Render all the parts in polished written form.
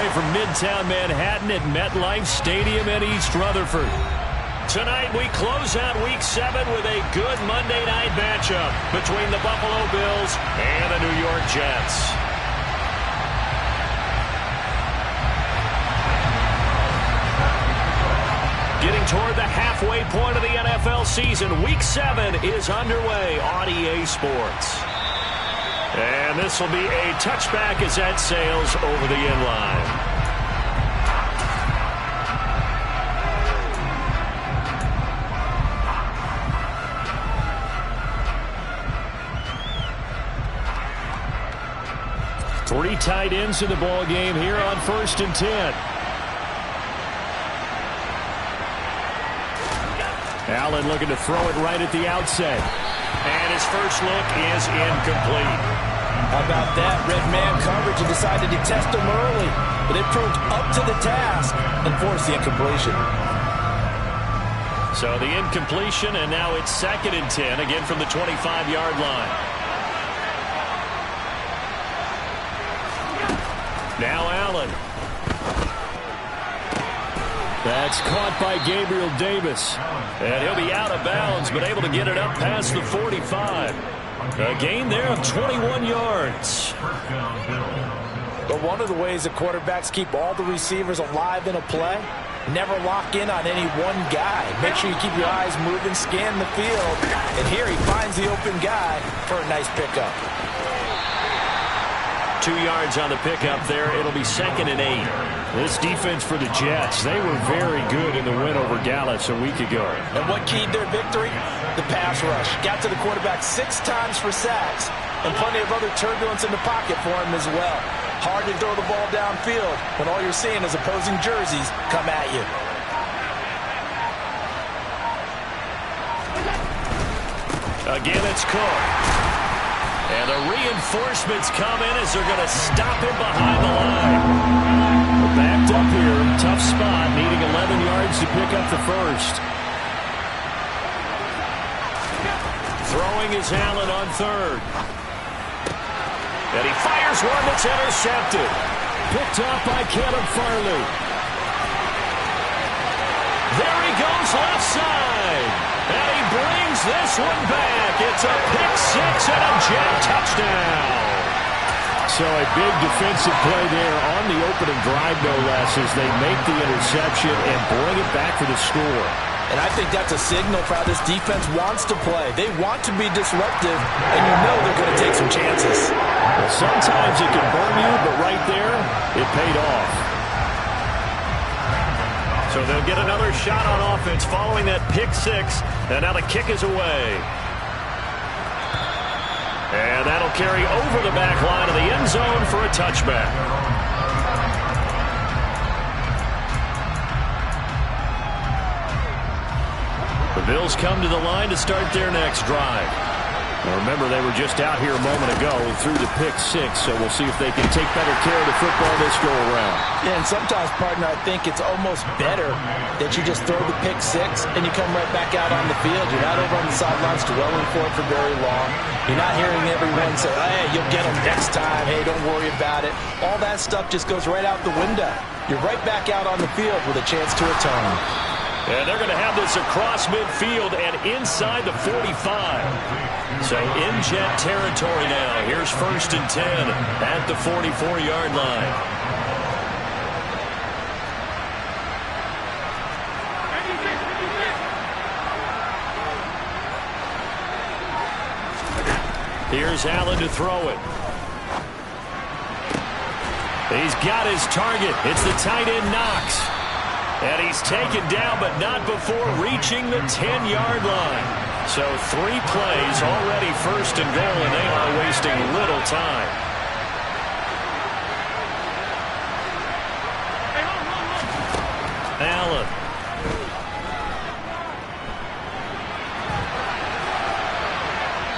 live from Midtown Manhattan at MetLife Stadium in East Rutherford. Tonight we close out Week 7 with a good Monday night matchup between the Buffalo Bills and the New York Jets. Getting toward the halfway point of the NFL season, Week 7 is underway on EA Sports. And this will be a touchback as that sails over the end line. Three tight ends in the ball game here on 1st and 10. Allen looking to throw it right at the outset. And his first look is incomplete. How about that? Red man coverage and decided to test him early. But it proved up to the task and forced the incompletion. So the incompletion, and now it's 2nd and 10, again from the 25-yard line. Now Allen. That's caught by Gabriel Davis. And he'll be out of bounds, but able to get it up past the 45. A gain there of 21 yards. But one of the ways that quarterbacks keep all the receivers alive in a play, never lock in on any one guy. Make sure you keep your eyes moving, scan the field. And here he finds the open guy for a nice pickup. 2 yards on the pickup there. It'll be 2nd and 8. This defense for the Jets, they were very good in the win over Dallas a week ago. And what keyed their victory? The pass rush. Got to the quarterback 6 times for sacks, and plenty of other turbulence in the pocket for him as well. Hard to throw the ball downfield when all you're seeing is opposing jerseys come at you. Again, it's Cook. And the reinforcements come in as they're going to stop him behind the line. We're backed up here. Tough spot, needing 11 yards to pick up the first. Throwing is Allen on 3rd. And he fires one that's intercepted. Picked off by Caleb Farley. There he goes left side. And he brings this one back. It's a pick-6 and a Jet touchdown. So a big defensive play there on the opening drive, no less, as they make the interception and bring it back for the score. And I think that's a signal for how this defense wants to play. They want to be disruptive, and you know they're going to take some chances. Well, sometimes it can burn you, but right there, it paid off. So they'll get another shot on offense following that pick-6, and now the kick is away. And that'll carry over the back line of the end zone for a touchback. The Bills come to the line to start their next drive. Now remember, they were just out here a moment ago through the pick-6, so we'll see if they can take better care of the football this go-around. Yeah, and sometimes, partner, I think it's almost better that you just throw the pick-6 and you come right back out on the field. You're not over on the sidelines dwelling for it for very long. You're not hearing everyone say, hey, you'll get them next time. Hey, don't worry about it. All that stuff just goes right out the window. You're right back out on the field with a chance to atone. And they're going to have this across midfield and inside the 45. So in Jet territory now. Here's 1st and 10 at the 44-yard line. Here's Allen to throw it. He's got his target. It's the tight end Knox. And he's taken down, but not before reaching the 10-yard line. So 3 plays already 1st and goal, and they are wasting little time. Allen.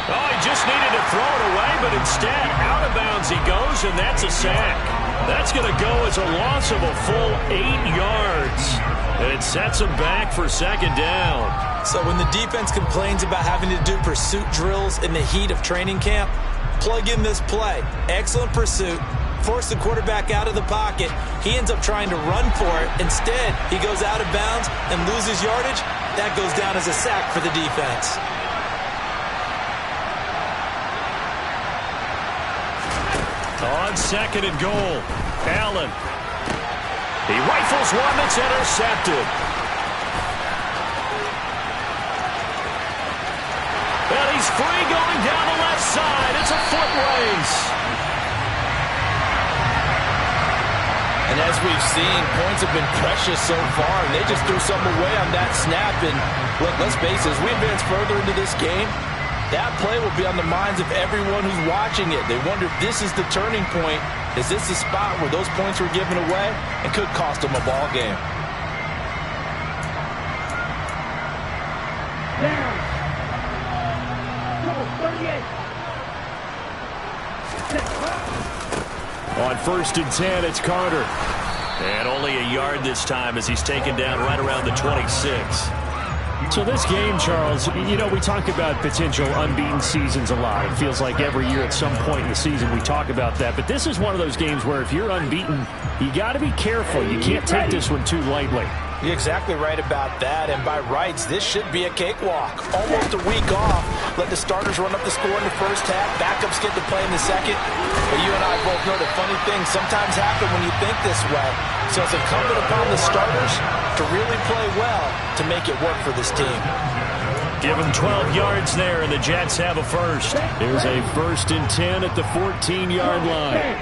Oh, he just needed to throw it away, but instead, out of bounds he goes, and that's a sack. That's going to go as a loss of a full 8 yards. And it sets him back for 2nd down. So when the defense complains about having to do pursuit drills in the heat of training camp, plug in this play. Excellent pursuit, force the quarterback out of the pocket. He ends up trying to run for it. Instead, he goes out of bounds and loses yardage. That goes down as a sack for the defense. On second and goal, Allen. He rifles one that's intercepted. And he's free going down the left side. It's a foot race. And as we've seen, points have been precious so far, and they just threw some away on that snap. And look, let's face it, as we advance further into this game, that play will be on the minds of everyone who's watching it. They wonder if this is the turning point. Is this the spot where those points were given away and could cost them a ball game? On 1st and 10, it's Carter. And only a yard this time as he's taken down right around the 26. So this game, Charles, you know, we talk about potential unbeaten seasons a lot. It feels like every year at some point in the season we talk about that. But this is one of those games where if you're unbeaten, you got to be careful. You can't take this one too lightly. You're exactly right about that. And by rights, this should be a cakewalk. Almost a week off. Let the starters run up the score in the first half. Backups get to play in the second. But you and I both know that funny things sometimes happen when you think this way. So it's incumbent upon the starters to really play well to make it work for this team. Give him 12 yards there, and the Jets have a first. There's a 1st and 10 at the 14-yard line.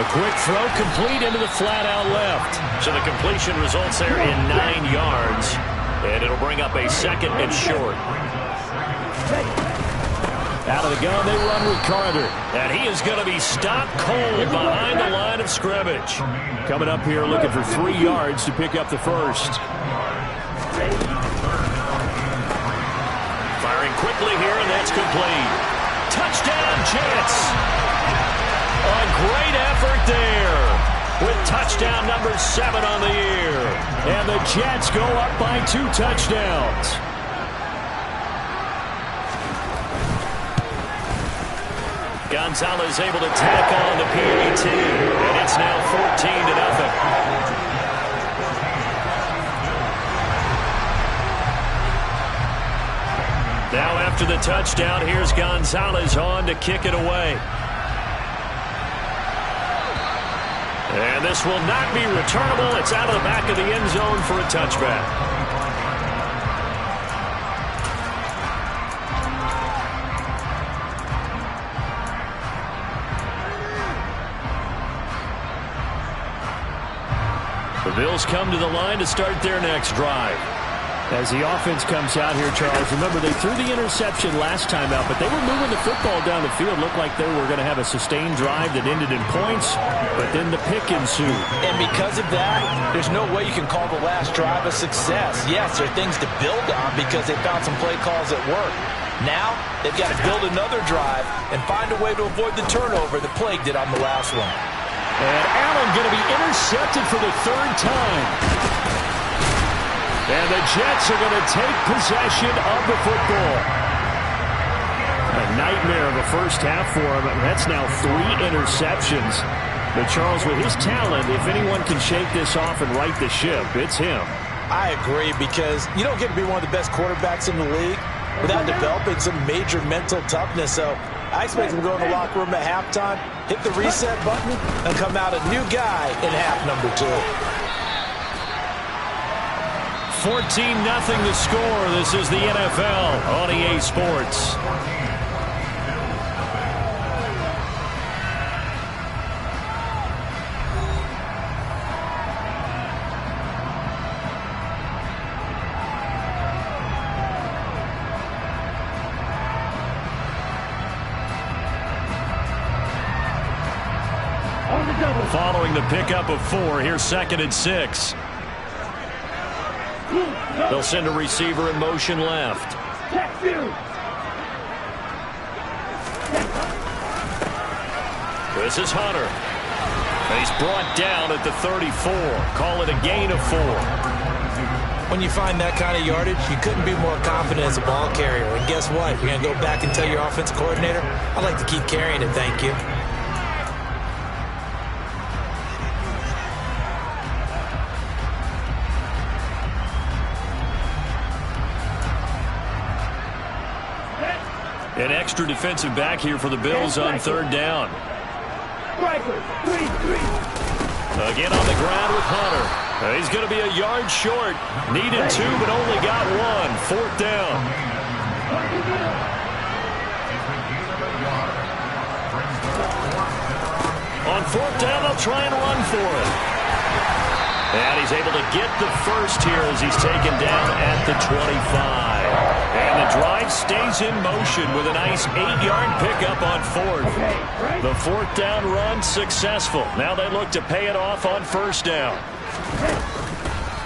A quick throw complete into the flat out left. So the completion results there in 9 yards. And it'll bring up a 2nd and short. Out of the gun, they run with Carter. And he is going to be stopped cold behind the line of scrimmage. Coming up here looking for 3 yards to pick up the first. Firing quickly here, and that's complete. Touchdown, Jets! A great effort there with touchdown number 7 on the year. And the Jets go up by 2 touchdowns. Gonzalez able to tack on the PAT, and it's now 14-0. Now after the touchdown, here's Gonzalez on to kick it away. And this will not be returnable. It's out of the back of the end zone for a touchback. The Bills come to the line to start their next drive. As the offense comes out here, Charles, remember they threw the interception last time out, but they were moving the football down the field. Looked like they were going to have a sustained drive that ended in points, but then the pick ensued. And because of that, there's no way you can call the last drive a success. Yes, there are things to build on because they found some play calls at work. Now, they've got to build another drive and find a way to avoid the turnover that plagued it on the last one. And Allen going to be intercepted for the 3rd time. And the Jets are going to take possession of the football. A nightmare of a first half for him. That's now 3 interceptions. But Charles, with his talent, if anyone can shake this off and right the ship, it's him. I agree, because you don't get to be one of the best quarterbacks in the league without developing some major mental toughness. So I expect him to go in the locker room at halftime, hit the reset button, and come out a new guy in half number 2. 14-0 the score. This is the NFL on EA Sports. Following the pickup of 4, here's 2nd and 6. They'll send a receiver in motion left. This is Hunter. He's brought down at the 34. Call it a gain of 4. When you find that kind of yardage, you couldn't be more confident as a ball carrier. And guess what? You're going to go back and tell your offensive coordinator, I'd like to keep carrying it, thank you. An extra defensive back here for the Bills on third down. Again on the ground with Hunter. He's going to be a yard short. Needed 2, but only got 1. Fourth down. On fourth down, they'll try and run for it. And he's able to get the first here as he's taken down at the 25. And the drive stays in motion with a nice 8-yard pickup on fourth. The fourth down run successful. Now they look to pay it off on first down.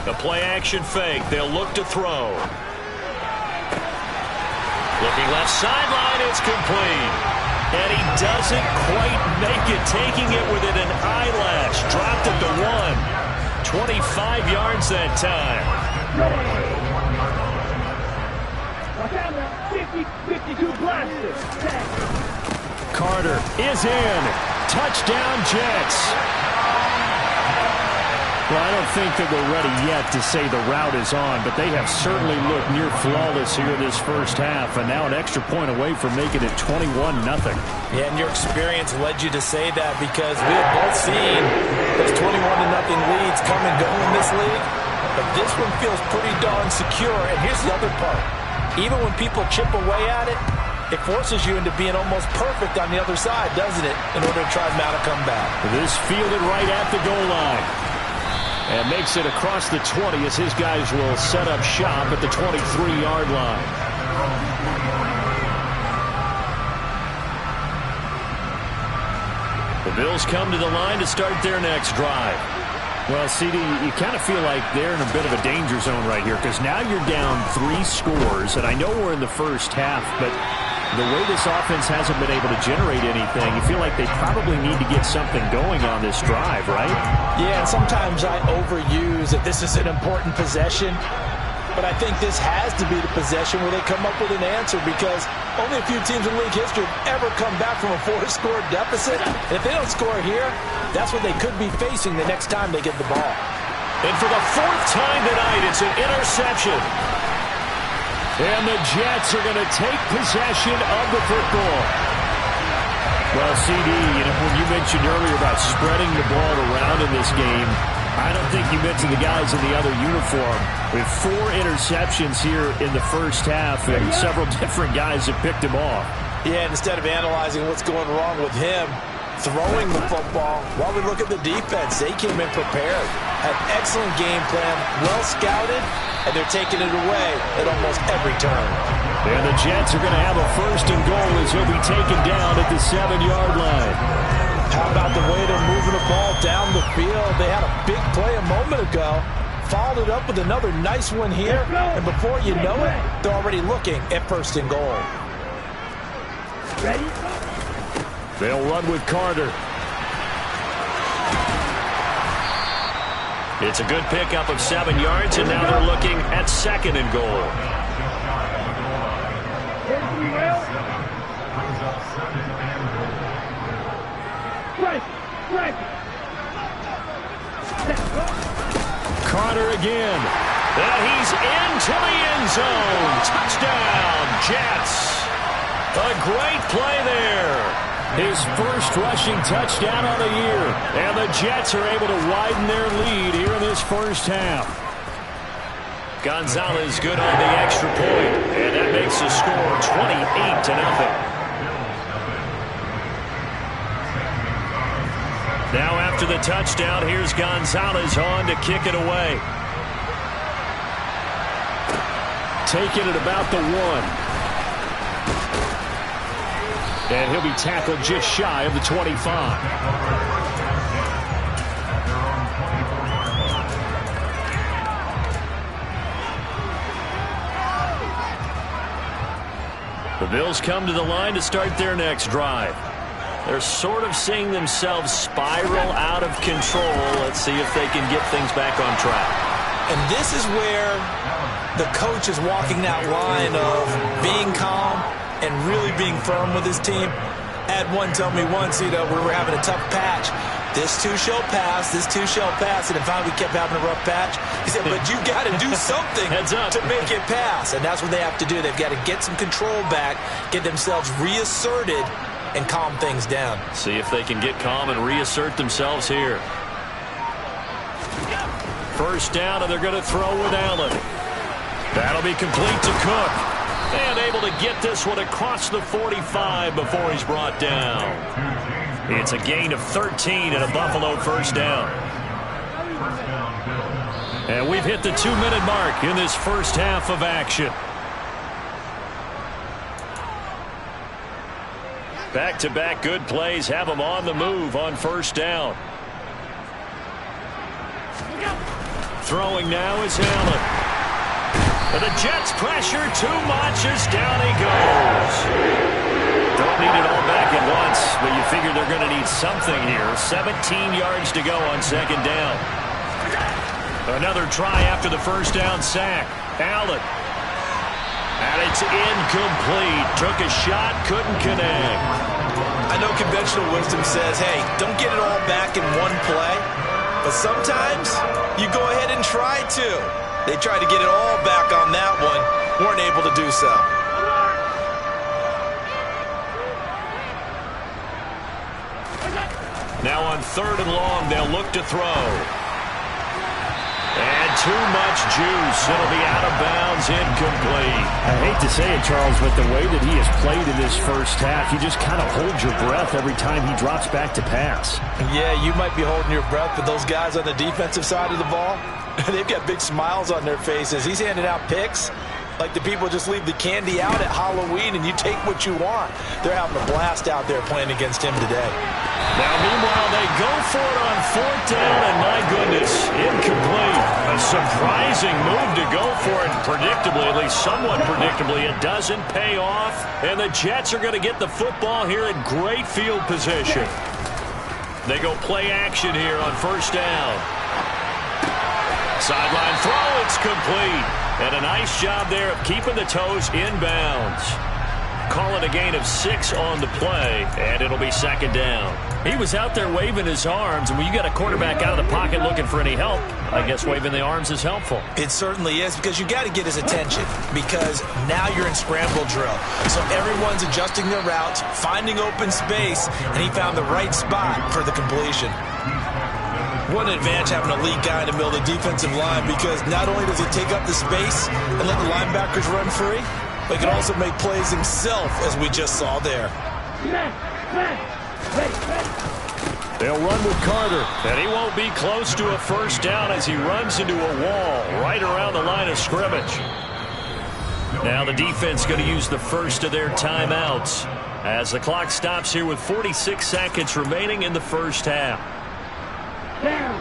The play-action fake. They'll look to throw. Looking left sideline. It's complete. And he doesn't quite make it, taking it within an eyelash. Dropped it to 1. 25 yards that time. 52 blasters. Carter is in. Touchdown, Jets. Well, I don't think that we're ready yet to say the route is on, but they have certainly looked near flawless here this first half, and now an extra point away from making it 21-0. Yeah, and your experience led you to say that because we have both seen those 21-0 leads come and go in this league, but this one feels pretty darn secure. And here's the other part. Even when people chip away at it, it forces you into being almost perfect on the other side, doesn't it, in order to try and mount a comeback. This fielded right at the goal line. And makes it across the 20 as his guys will set up shop at the 23-yard line. The Bills come to the line to start their next drive. Well, CD, you kind of feel like they're in a bit of a danger zone right here because now you're down 3 scores, and I know we're in the first half, but the way this offense hasn't been able to generate anything, you feel like they probably need to get something going on this drive, right? Yeah, and sometimes I overuse that this is an important possession, but I think this has to be the possession where they come up with an answer because only a few teams in league history have ever come back from a 4-score deficit. And if they don't score here, that's what they could be facing the next time they get the ball. And for the 4th time tonight, it's an interception. And the Jets are going to take possession of the football. Well, CD, when you mentioned earlier about spreading the ball around in this game, I don't think you mentioned the guys in the other uniform. We have 4 interceptions here in the first half, and several different guys have picked him off. Yeah, and instead of analyzing what's going wrong with him, throwing the football, while we look at the defense, they came in prepared, had excellent game plan, well scouted, and they're taking it away at almost every turn. And the Jets are going to have a 1st and goal as he'll be taken down at the 7-yard line. How about the way they're moving the ball down the field? They had a big play a moment ago, followed it up with another nice one here, and before you know it, they're already looking at 1st and goal. Ready? They'll run with Carter. It's a good pickup of 7 yards, and now they're looking at 2nd and goal. Carter again. And he's into the end zone. Touchdown, Jets. A great play there. His first rushing touchdown of the year. And the Jets are able to widen their lead here in this first half. Gonzalez good on the extra point. And that makes the score 28-0. Now after the touchdown, here's Gonzalez on to kick it away. Taking it about the 1. And he'll be tackled just shy of the 25. The Bills come to the line to start their next drive. They're sort of seeing themselves spiral out of control. Let's see if they can get things back on track. And this is where the coach is walking that line of being calm and really being firm with his team. I had one tell me once, we were having a tough patch. This too shall pass, this too shall pass. And finally we kept having a rough patch. He said, but you got to do something to make it pass. And that's what they have to do. They've got to get some control back, get themselves reasserted, and calm things down. See if they can get calm and reassert themselves here. First down, and they're going to throw with Allen. That'll be complete to Cook. And able to get this one across the 45 before he's brought down. It's a gain of 13 and a Buffalo first down. And we've hit the 2-minute mark in this first half of action. Back-to-back good plays have them on the move on first down. Throwing now is Allen. But the Jets pressure too much as down he goes. Don't need it all back at once, but you figure they're going to need something here. 17 yards to go on second down. Another try after the first down sack. Allen. And it's incomplete. Took a shot, couldn't connect. I know conventional wisdom says, hey, don't get it all back in one play. But sometimes you go ahead and try to. They tried to get it all back on that one. Weren't able to do so. Now on third and long, they'll look to throw. And too much juice. It'll be out of bounds, incomplete. I hate to say it, Charles, but the way that he has played in this first half, you just kind of hold your breath every time he drops back to pass. Yeah, you might be holding your breath, but those guys on the defensive side of the ball, they've got big smiles on their faces. He's handing out picks like the people just leave the candy out at Halloween and you take what you want. They're having a blast out there playing against him today. Now, meanwhile, they go for it on fourth down, and my goodness, incomplete. A surprising move to go for it, predictably, at least somewhat predictably. It doesn't pay off, and the Jets are going to get the football here in great field position. They go play action here on first down. Sideline throw, it's complete. And a nice job there of keeping the toes inbounds. Call it a gain of 6 on the play, and it'll be second down. He was out there waving his arms, and when you got a quarterback out of the pocket looking for any help, I guess waving the arms is helpful. It certainly is, because you got to get his attention, because now you're in scramble drill. So everyone's adjusting their routes, finding open space, and he found the right spot for the completion. What an advantage having a lead guy in the middle of the defensive line, because not only does he take up the space and let the linebackers run free, but he can also make plays himself, as we just saw there. They'll run with Carter, and he won't be close to a first down as he runs into a wall right around the line of scrimmage. Now the defense going to use the first of their timeouts as the clock stops here with 46 seconds remaining in the first half. Down.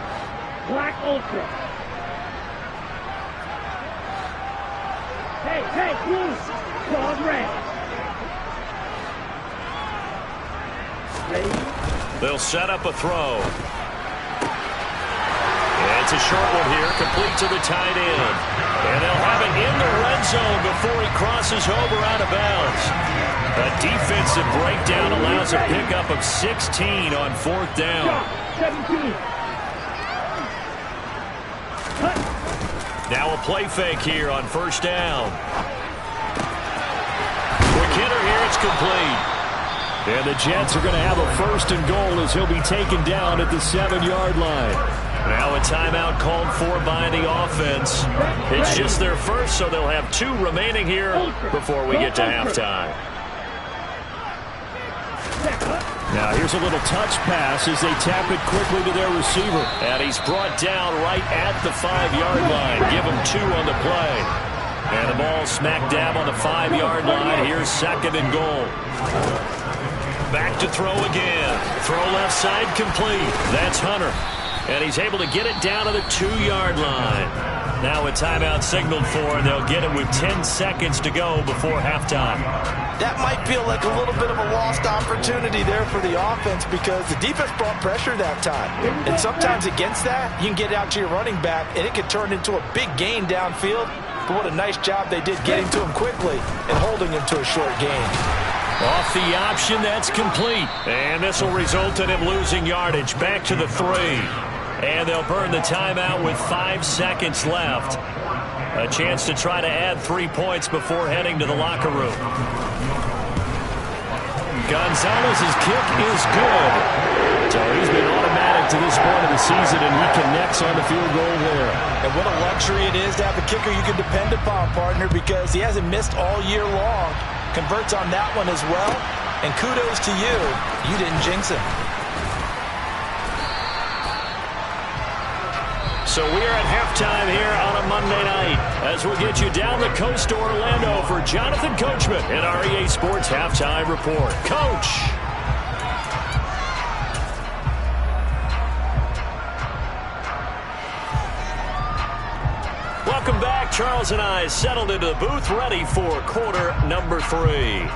Black Ultra. Hey, blue. Claws red. Ready? They'll set up a throw. And it's a short one here, complete to the tight end. And they'll have it in the red zone before he crosses over out of bounds. A defensive breakdown allows a pickup of 16 on fourth down. 17. Now a play fake here on first down. Quick hitter here, it's complete. And the Jets are going to have a first and goal as he'll be taken down at the 7-yard line. Now a timeout called for by the offense. It's just their first, so they'll have 2 remaining here before we get to halftime. Now here's a little touch pass as they tap it quickly to their receiver. And he's brought down right at the 5-yard line. Give him 2 on the play. And the ball smack dab on the 5-yard line. Here's second and goal. Back to throw again. Throw left side complete. That's Hunter. And he's able to get it down to the 2-yard line. Now a timeout signaled for, and they'll get it with 10 seconds to go before halftime. That might feel like a little bit of a lost opportunity there for the offense because the defense brought pressure that time. And sometimes against that, you can get out to your running back, and it can turn into a big gain downfield. But what a nice job they did getting to him quickly and holding him to a short gain. Off the option, that's complete. And this will result in him losing yardage. Back to the 3. And they'll burn the timeout with 5 seconds left. A chance to try to add 3 points before heading to the locker room. Gonzalez's kick is good. So he's been automatic to this point of the season, and he connects on the field goal there. And what a luxury it is to have a kicker you can depend upon, partner, because he hasn't missed all year long. Converts on that one as well. And kudos to you. You didn't jinx him. So we are at halftime here on a Monday night as we'll get you down the coast to Orlando for Jonathan Coachman in our EA Sports Halftime Report. Coach! Welcome back. Charles and I settled into the booth ready for quarter number 3.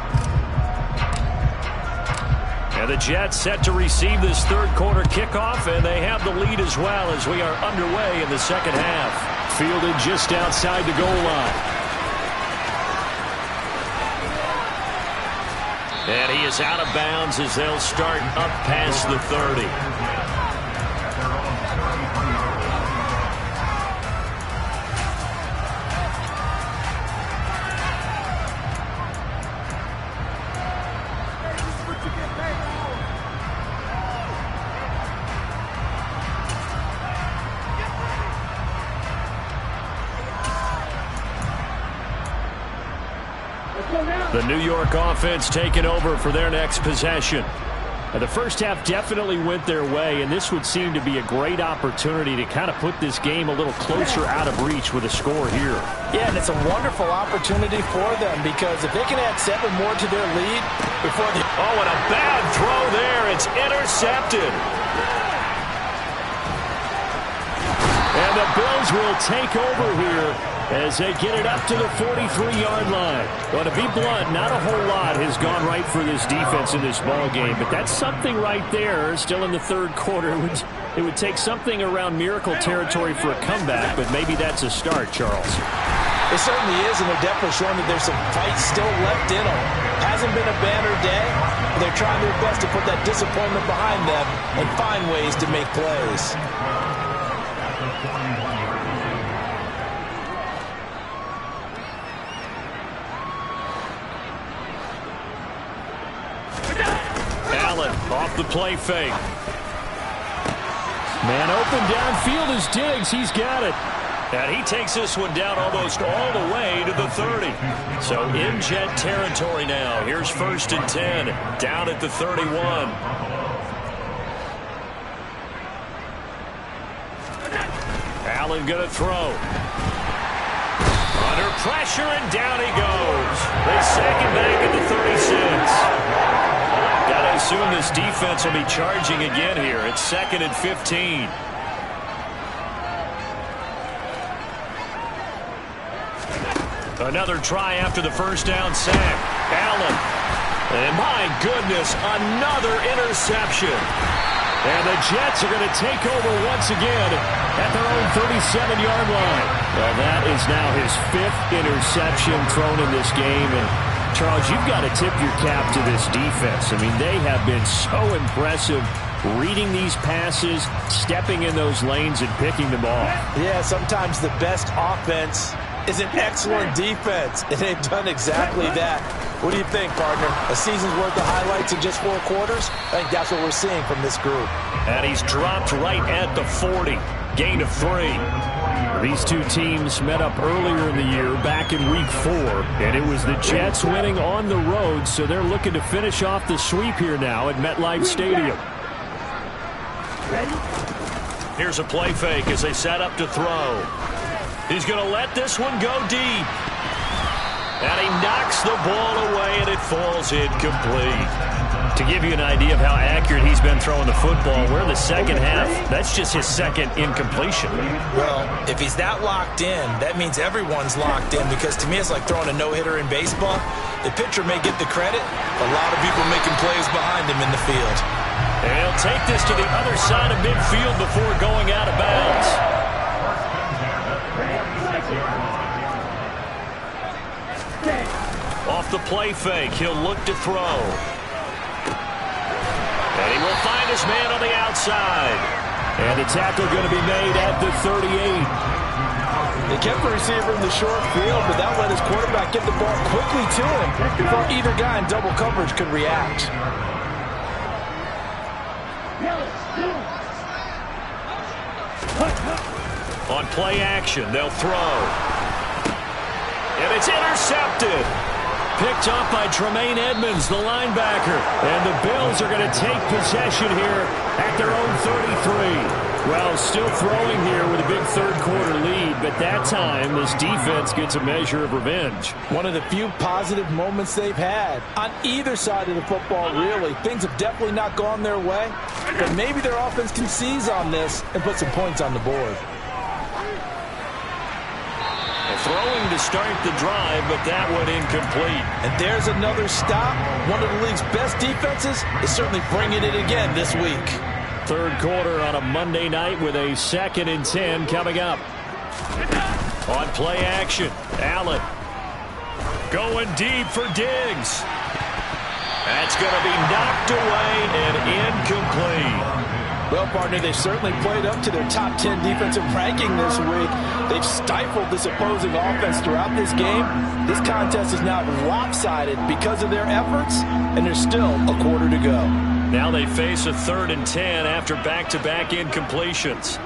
And the Jets set to receive this third quarter kickoff, and they have the lead as well as we are underway in the second half. Fielded just outside the goal line. And he is out of bounds as they'll start up past the 30. The New York offense taking over for their next possession. And the first half definitely went their way, and this would seem to be a great opportunity to kind of put this game a little closer out of reach with a score here. Yeah, and it's a wonderful opportunity for them because if they can add 7 more to their lead before the... Oh, and a bad throw there. It's intercepted. And the Bills will take over here as they get it up to the 43-yard line. Well, to be blunt, not a whole lot has gone right for this defense in this ball game, but that's something right there. Still in the third quarter, it would take something around miracle territory for a comeback, but maybe that's a start, Charles. It certainly is, and they're definitely showing that there's some fight still left in them. Hasn't been a banner day, but they're trying their best to put that disappointment behind them and find ways to make plays. Allen off the play fake. Man open downfield is Diggs. He's got it. And he takes this one down almost all the way to the 30. So in Jet territory now. Here's 1st and 10. Down at the 31. Allen going to throw. Under pressure, and down he goes. They sack him back at the 36. Got to assume this defense will be charging again here. It's 2nd and 15. Another try after the first down sack. Allen. And my goodness, another interception. And the Jets are going to take over once again at their own 37-yard line. Well, that is now his 5th interception thrown in this game. And Charles, you've got to tip your cap to this defense. I mean, they have been so impressive reading these passes, stepping in those lanes, and picking them off. Yeah, sometimes the best offense is an excellent defense, and they've done exactly that. What do you think, partner? A season's worth of highlights in just 4 quarters? I think that's what we're seeing from this group. And he's dropped right at the 40. Gain of 3. These two teams met up earlier in the year, back in Week 4, and it was the Jets winning on the road, so they're looking to finish off the sweep here now at MetLife Stadium. Here's a play fake as they set up to throw. He's going to let this one go deep. And he knocks the ball away, and it falls incomplete. To give you an idea of how accurate he's been throwing the football, we're in the second half. That's just his second incompletion. Well, if he's that locked in, that means everyone's locked in, because to me it's like throwing a no-hitter in baseball. The pitcher may get the credit, a lot of people making plays behind him in the field. And he'll take this to the other side of midfield before going out of bounds. Off the play fake, he'll look to throw. And he will find his man on the outside. And the tackle going to be made at the 38. They kept the receiver in the short field, but that let his quarterback get the ball quickly to him before either guy in double coverage could react. On play action, they'll throw. And it's intercepted. Picked up by Tremaine Edmonds, the linebacker. And the Bills are going to take possession here at their own 33. Well, still throwing here with a big third-quarter lead, but that time this defense gets a measure of revenge. One of the few positive moments they've had on either side of the football, really. Things have definitely not gone their way, but maybe their offense can seize on this and put some points on the board. Throwing to start the drive, but that one incomplete. And there's another stop. One of the league's best defenses is certainly bringing it again this week. Third quarter on a Monday night with a 2nd and 10 coming up. On play action, Allen going deep for Diggs. That's going to be knocked away and incomplete. Well, partner, they've certainly played up to their top 10 defensive ranking this week. They've stifled this opposing offense throughout this game. This contest is now lopsided because of their efforts, and there's still a quarter to go. Now they face a 3rd and 10 after back-to-back incompletions.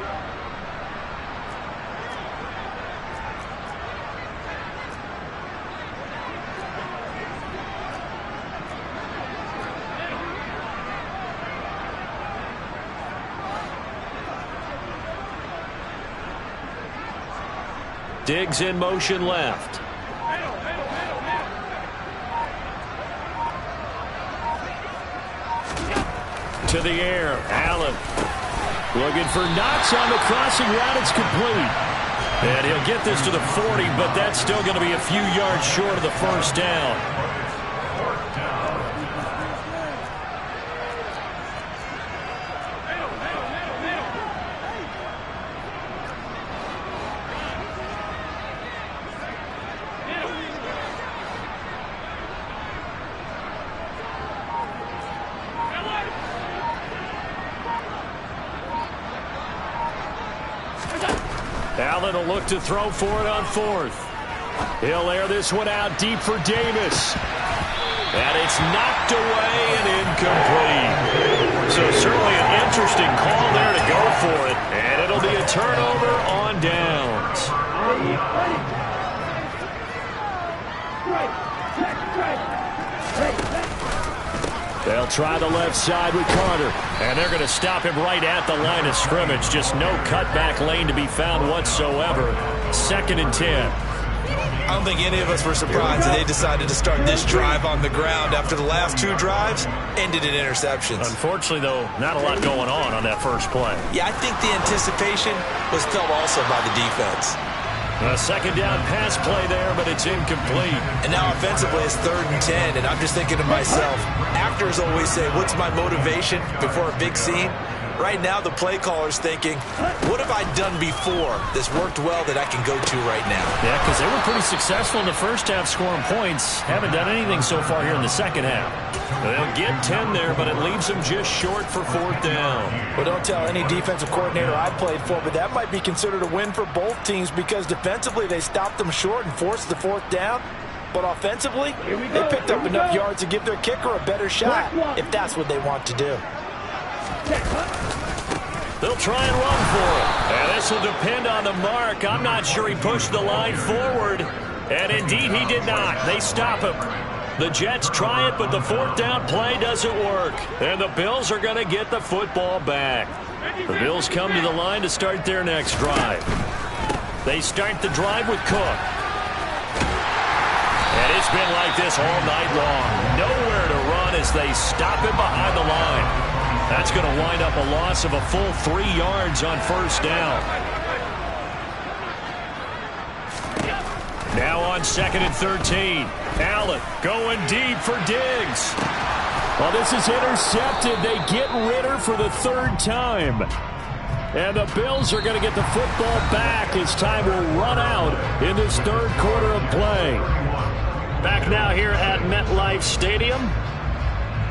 Diggs in motion left. To the air, Allen. Looking for Knox on the crossing route. It's complete. And he'll get this to the 40, but that's still going to be a few yards short of the first down. Allen will look to throw for it on 4th. He'll air this one out deep for Davis. And it's knocked away and incomplete. So certainly an interesting call there to go for it. And it'll be a turnover on downs. They'll try the left side with Carter. And they're going to stop him right at the line of scrimmage. Just no cutback lane to be found whatsoever. 2nd and 10. I don't think any of us were surprised that they decided to start this drive on the ground after the last 2 drives ended in interceptions. Unfortunately, though, not a lot going on that first play. Yeah, I think the anticipation was felt also by the defense. A 2nd down pass play there, but it's incomplete. And now offensively it's 3rd and 10, and I'm just thinking to myself, actors always say, what's my motivation before a big scene? Right now the play caller's thinking, what have I done before that's worked well that I can go to right now? Yeah, because they were pretty successful in the first half scoring points. Haven't done anything so far here in the second half. They'll get 10 there, but it leaves them just short for 4th down. Well, don't tell any defensive coordinator I played for, but that might be considered a win for both teams because defensively they stopped them short and forced the 4th down. But offensively, they picked up enough yards to give their kicker a better shot if that's what they want to do. They'll try and run for it. And this will depend on the mark. I'm not sure he pushed the line forward. And indeed he did not. They stop him. The Jets try it, but the 4th down play doesn't work. And the Bills are going to get the football back. The Bills come to the line to start their next drive. They start the drive with Cook. And it's been like this all night long. Nowhere to run. one as they stop him behind the line. That's going to wind up a loss of a full 3 yards on first down. Now on 2nd and 13. Allen going deep for Diggs. Well, this is intercepted. They get Ritter for the 3rd time. And the Bills are going to get the football back as time will run out in this 3rd quarter of play. Back now here at MetLife Stadium.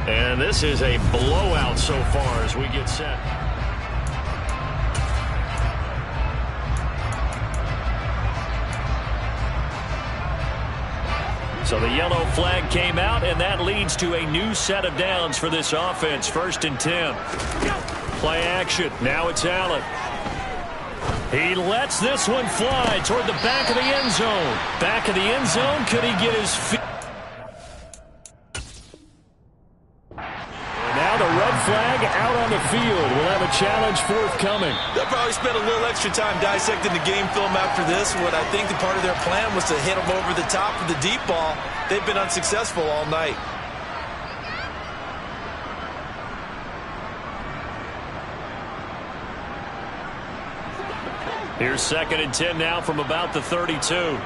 And this is a blowout so far as we get set. So the yellow flag came out, and that leads to a new set of downs for this offense. 1st and 10. Play action. Now it's Allen. He lets this one fly toward the back of the end zone. Back of the end zone. Could he get his feet? And now the red flag out on the field. We'll have a challenge forthcoming. They'll probably spend a little extra time dissecting the game film after this. What I think the part of their plan was to hit them over the top of the deep ball. They've been unsuccessful all night. Here's 2nd and 10 now from about the 32.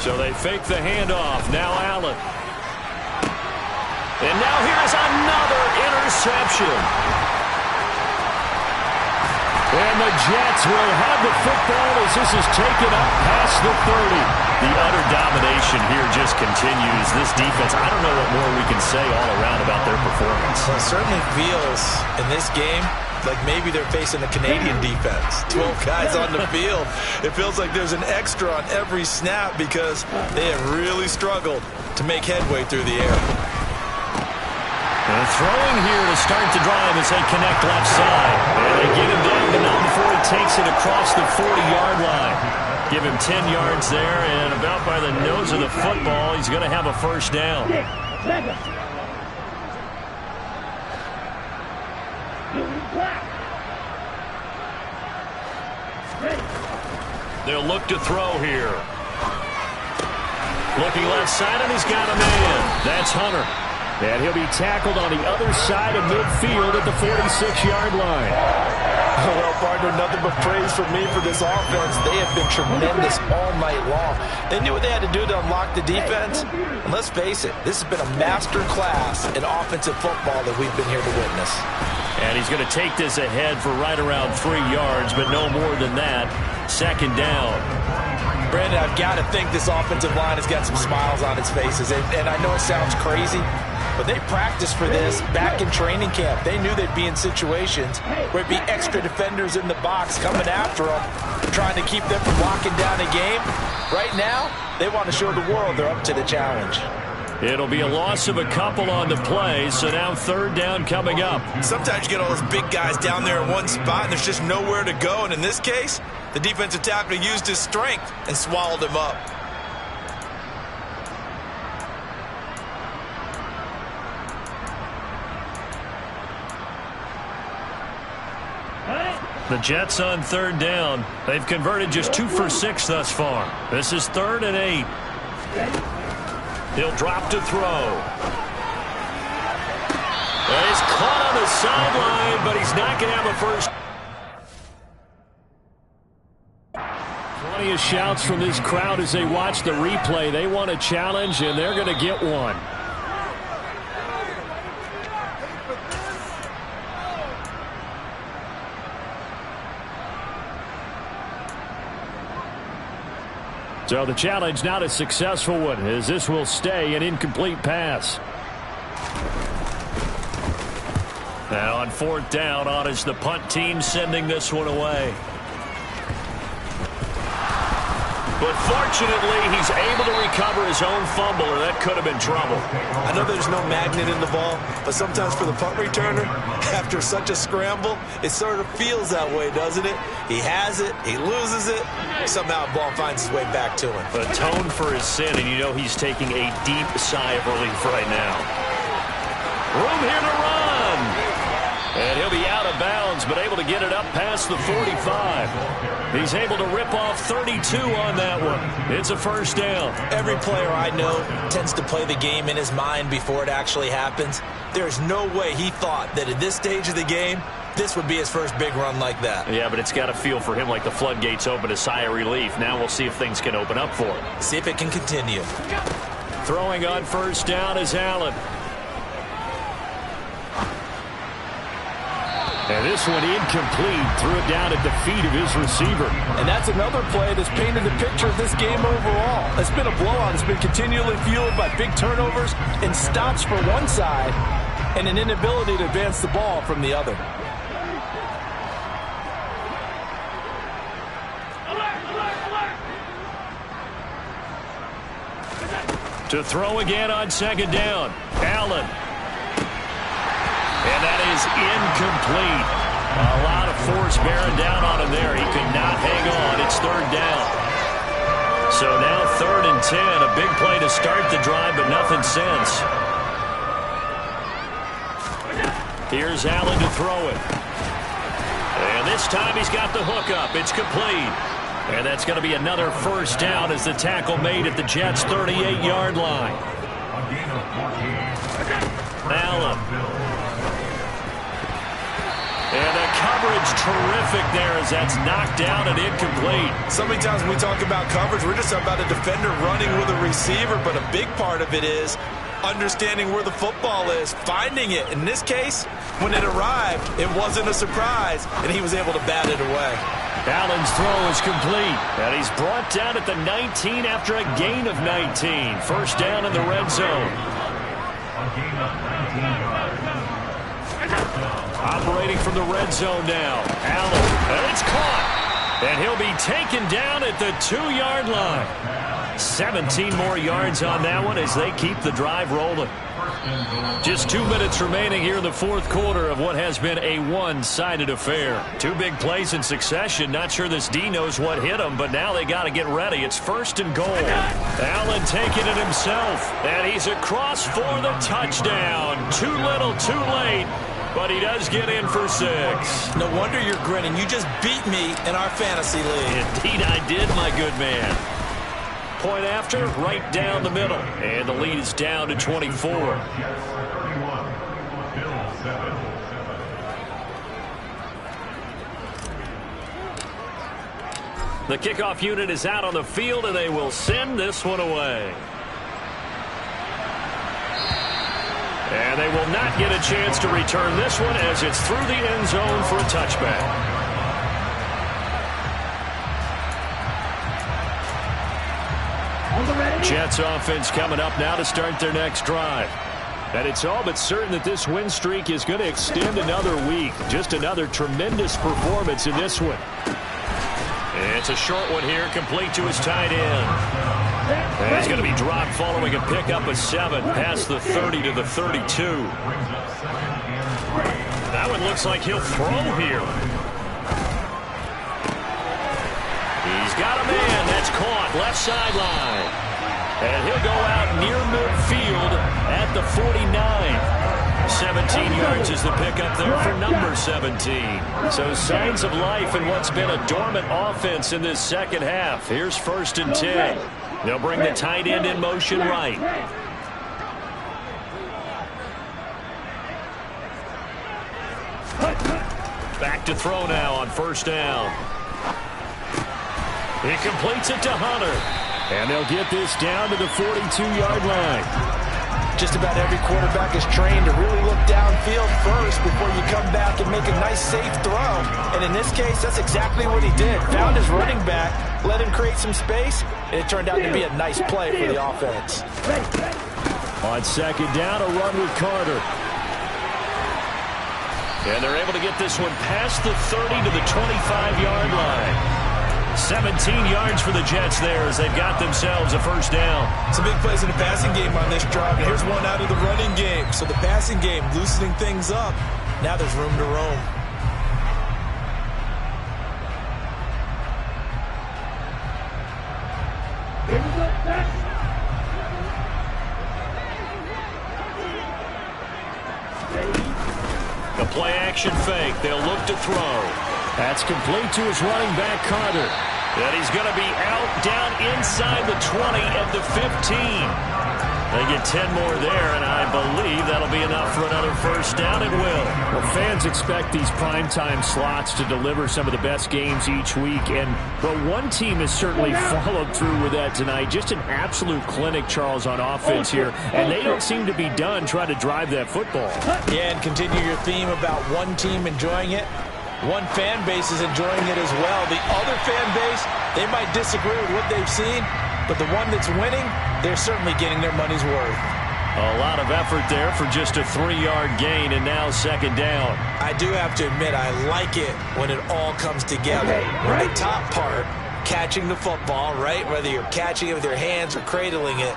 So they fake the handoff. Now Allen. And now here's another interception. And the Jets will have the football as this is taken up past the 30. The utter domination here just continues. This defense, I don't know what more we can say all around about their performance. Well, it certainly feels in this game like maybe they're facing a Canadian defense. 12 guys on the field. It feels like there's an extra on every snap because they have really struggled to make headway through the air. And throwing here to start the drive as they connect left side. And they get him down to now before he takes it across the 40-yard line. Give him 10 yards there, and about by the nose of the football, he's going to have a first down. They'll look to throw here. Looking left side, and he's got a man. That's Hunter. And he'll be tackled on the other side of midfield at the 46-yard line. Well, partner, nothing but praise from me for this offense. They have been tremendous all night long. They knew what they had to do to unlock the defense. And let's face it, this has been a master class in offensive football that we've been here to witness. And he's going to take this ahead for right around 3 yards, but no more than that. 2nd down. Brandon, I've got to think this offensive line has got some smiles on its faces. And I know it sounds crazy, but they practiced for this back in training camp. They knew they'd be in situations where it'd be extra defenders in the box coming after them, trying to keep them from locking down a game. Right now, they want to show the world they're up to the challenge. It'll be a loss of a couple on the play, so now 3rd down coming up. Sometimes you get all those big guys down there in one spot, and there's just nowhere to go. And in this case, the defensive tackle used his strength and swallowed him up. The Jets on 3rd down. They've converted just 2 for 6 thus far. This is 3rd and 8. He'll drop to throw. And he's caught on the sideline, but he's not going to have a first. Plenty of shouts from this crowd as they watch the replay. They want a challenge, and they're going to get one. So the challenge not a successful one, as this will stay an incomplete pass. Now on 4th down, on is the punt team sending this one away. But fortunately, he's able to recover his own fumble, or that could have been trouble. I know there's no magnet in the ball, but sometimes for the punt returner, after such a scramble, it sort of feels that way, doesn't it? He has it, he loses it, somehow the ball finds its way back to him. Atone for his sin, and you know he's taking a deep sigh of relief right now. Room here to run. And he'll be out out of bounds, but able to get it up past the 45. He's able to rip off 32 on that one. It's a first down. Every player I know tends to play the game in his mind before it actually happens. There's no way he thought that at this stage of the game, this would be his first big run like that. Yeah, but it's got to feel for him like the floodgates open, a sigh of relief. Now we'll see if things can open up for him. See if it can continue. Throwing on first down is Allen. And this one incomplete. Threw it down at the feet of his receiver. And that's another play that's painted the picture of this game overall. It's been a blowout. It's been continually fueled by big turnovers and stops for one side and an inability to advance the ball from the other. To throw again on second down. Allen. And that is incomplete. A lot of force bearing down on him there. He could not hang on. It's third down. So now 3rd and 10. A big play to start the drive, but nothing since. Here's Allen to throw it. And this time he's got the hook up. It's complete. And that's going to be another first down as the tackle made at the Jets' 38-yard line. Allen. And the coverage terrific there as that's knocked down and incomplete. So many times when we talk about coverage, we're just about a defender running with a receiver, but a big part of it is understanding where the football is, finding it. In this case, when it arrived, it wasn't a surprise, and he was able to bat it away. Allen's throw is complete, and he's brought down at the 19 after a gain of 19. First down in the red zone. Operating from the red zone now. Allen, and it's caught. And he'll be taken down at the 2-yard line. 17 more yards on that one as they keep the drive rolling. Just 2 minutes remaining here in the fourth quarter of what has been a one-sided affair. 2 big plays in succession. Not sure this D knows what hit him, but now they got to get ready. It's 1st and goal. Allen taking it himself, and he's across for the touchdown. Too little, too late. But he does get in for 6. No wonder you're grinning. You just beat me in our fantasy league. Indeed I did, my good man. Point after, right down the middle. And the lead is down to 24. The kickoff unit is out on the field, and they will send this one away. And they will not get a chance to return this one as it's through the end zone for a touchback. Jets offense coming up now to start their next drive. And it's all but certain that this win streak is going to extend another week. Just another tremendous performance in this one. It's a short one here, complete to his tight end. And he's going to be dropped following a pickup of 7 past the 30 to the 32. That one looks like he'll throw here. He's got a man. That's caught. Left sideline. And he'll go out near midfield at the 49. 17 yards is the pickup there for number 17. So signs of life in what's been a dormant offense in this second half. Here's 1st and 10. They'll bring the tight end in motion right. Back to throw now on first down. He completes it to Hunter. And they'll get this down to the 42-yard line. Just about every quarterback is trained to really look downfield first before you come back and make a nice, safe throw. And in this case, that's exactly what he did. Found his running back, let him create some space, and it turned out to be a nice play for the offense. On second down, a run with Carter. And they're able to get this one past the 30 to the 25-yard line. 17 yards for the Jets there as they've got themselves a first down. Some big plays in the passing game on this drive. And here's one out of the running game. So the passing game loosening things up. Now there's room to roam. The play action fake. They'll look to throw. That's complete to his running back, Carter. And he's going to be out down inside the 20 at the 15. They get 10 more there, and I believe that'll be enough for another first down. It will. Well, fans expect these primetime slots to deliver some of the best games each week, and one team has certainly followed through with that tonight. Just an absolute clinic, Charles, on offense here, and they don't seem to be done trying to drive that football. Yeah, and continue your theme about one team enjoying it. One fan base is enjoying it as well. The other fan base, they might disagree with what they've seen, but the one that's winning, they're certainly getting their money's worth. A lot of effort there for just a 3-yard gain, and now second down. I do have to admit, I like it when it all comes together. When the top part, catching the football, right, whether you're catching it with your hands or cradling it,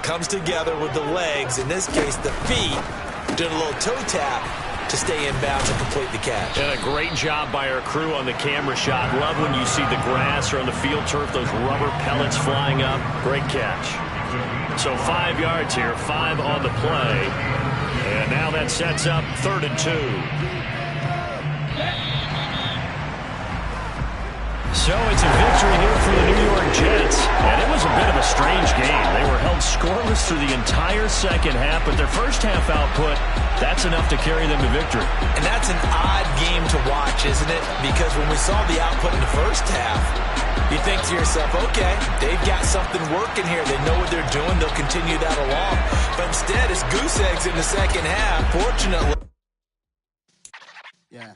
comes together with the legs, in this case the feet, doing a little toe tap to stay in bounds and complete the catch. And a great job by our crew on the camera shot. Love when you see the grass or on the field turf, those rubber pellets flying up. Great catch. So 5 yards here, 5 on the play. And now that sets up 3rd and 2. So it's a victory here for the New York Jets. And it was a bit of a strange game. They were held scoreless through the entire second half, but their first half output, that's enough to carry them to victory. And that's an odd game to watch, isn't it? Because when we saw the output in the first half, you think to yourself, okay, they've got something working here. They know what they're doing. They'll continue that along. But instead, it's goose eggs in the second half. Fortunately. Yeah.